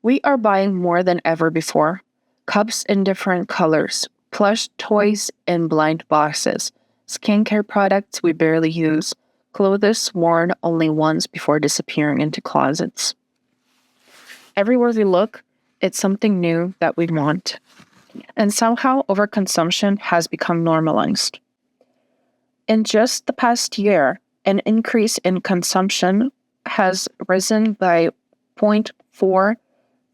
We are buying more than ever before. Cups in different colors, plush toys in blind boxes, skincare products we barely use, clothes worn only once before disappearing into closets. Everywhere we look, it's something new that we want. And somehow overconsumption has become normalized. In just the past year, an increase in consumption has risen by $0.4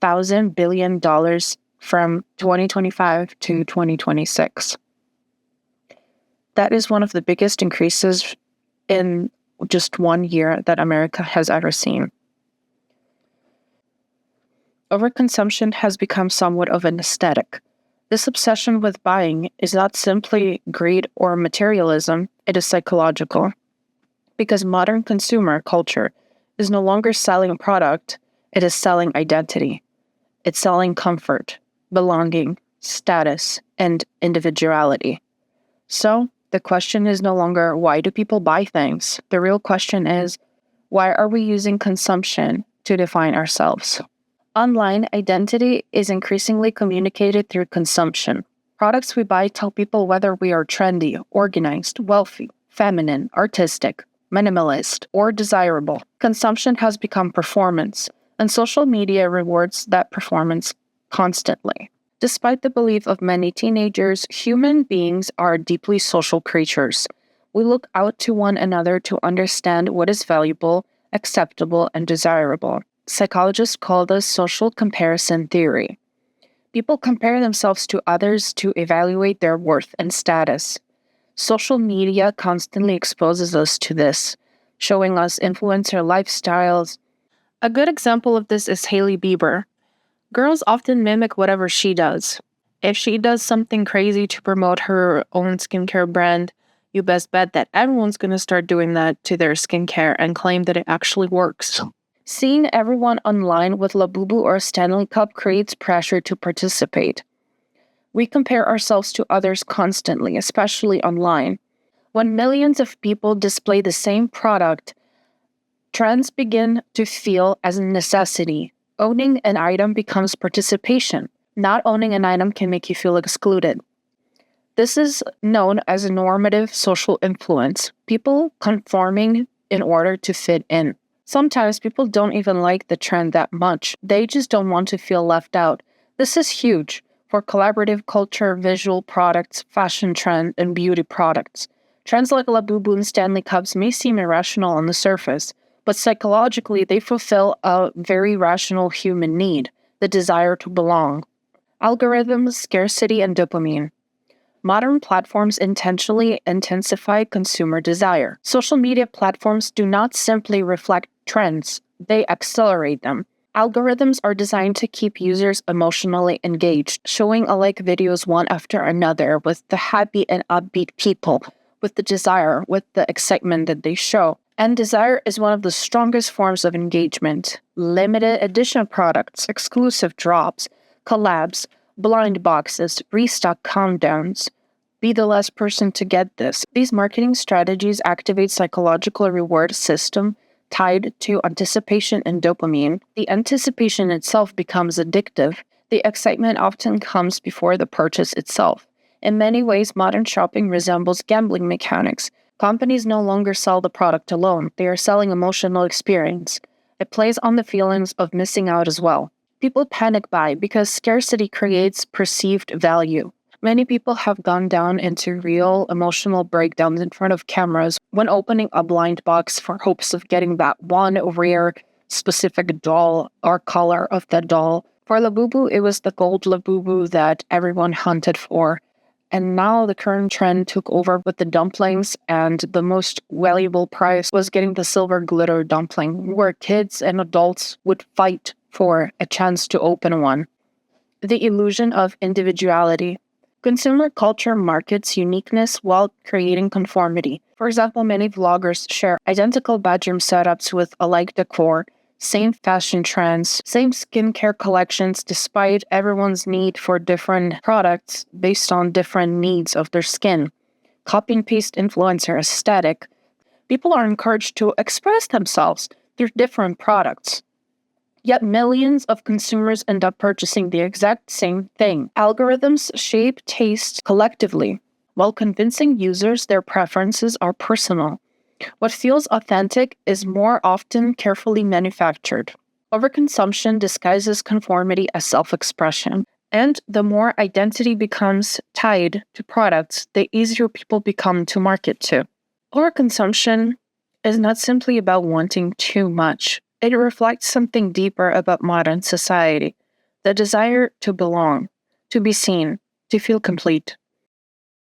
thousand billion dollars from 2025 to 2026. That is one of the biggest increases in just 1 year that America has ever seen. Overconsumption has become somewhat of an aesthetic. This obsession with buying is not simply greed or materialism, it is psychological. Because modern consumer culture is no longer selling a product, it is selling identity. It's selling comfort, belonging, status, and individuality. So, the question is no longer why do people buy things? The real question is, why are we using consumption to define ourselves? Online identity is increasingly communicated through consumption. Products we buy tell people whether we are trendy, organized, wealthy, feminine, artistic, minimalist, or desirable. Consumption has become performance, and social media rewards that performance constantly. Despite the belief of many teenagers, human beings are deeply social creatures. We look out to one another to understand what is valuable, acceptable, and desirable. Psychologists call this social comparison theory. People compare themselves to others to evaluate their worth and status. Social media constantly exposes us to this, showing us influencer lifestyles. A good example of this is Hailey Bieber. Girls often mimic whatever she does. If she does something crazy to promote her own skincare brand, you best bet that everyone's going to start doing that to their skincare and claim that it actually works. Seeing everyone online with Labubu or a Stanley Cup creates pressure to participate. We compare ourselves to others constantly, especially online. When millions of people display the same product, trends begin to feel as a necessity. Owning an item becomes participation. Not owning an item can make you feel excluded. This is known as a normative social influence, people conforming in order to fit in. Sometimes people don't even like the trend that much. They just don't want to feel left out. This is huge for collaborative culture, visual products, fashion trend, and beauty products. Trends like Labubu and Stanley Cups may seem irrational on the surface, but psychologically they fulfill a very rational human need, the desire to belong. Algorithms, scarcity, and dopamine. Modern platforms intentionally intensify consumer desire. Social media platforms do not simply reflect trends, they accelerate them. Algorithms are designed to keep users emotionally engaged, showing alike videos one after another with the happy and upbeat people, with the desire, with the excitement that they show. And desire is one of the strongest forms of engagement. Limited edition products, exclusive drops, collabs, blind boxes, restock countdowns. Be the last person to get this. These marketing strategies activate psychological reward system tied to anticipation and dopamine. The anticipation itself becomes addictive. The excitement often comes before the purchase itself. In many ways, modern shopping resembles gambling mechanics. Companies no longer sell the product alone. They are selling emotional experience. It plays on the feelings of missing out as well. People panic buy because scarcity creates perceived value. Many people have gone down into real emotional breakdowns in front of cameras when opening a blind box for hopes of getting that one rare specific doll or color of the doll. For Labubu, it was the gold Labubu that everyone hunted for. And now the current trend took over with the dumplings, and the most valuable prize was getting the silver glitter dumpling, where kids and adults would fight for a chance to open one. The illusion of individuality. Consumer culture markets uniqueness while creating conformity. For example, many vloggers share identical bedroom setups with alike decor, same fashion trends, same skincare collections, despite everyone's need for different products based on different needs of their skin. Copy and paste influencer aesthetic. People are encouraged to express themselves through different products. Yet millions of consumers end up purchasing the exact same thing. Algorithms shape taste collectively, while convincing users their preferences are personal. What feels authentic is more often carefully manufactured. Overconsumption disguises conformity as self-expression, and the more identity becomes tied to products, the easier people become to market to. Overconsumption is not simply about wanting too much. It reflects something deeper about modern society, the desire to belong, to be seen, to feel complete.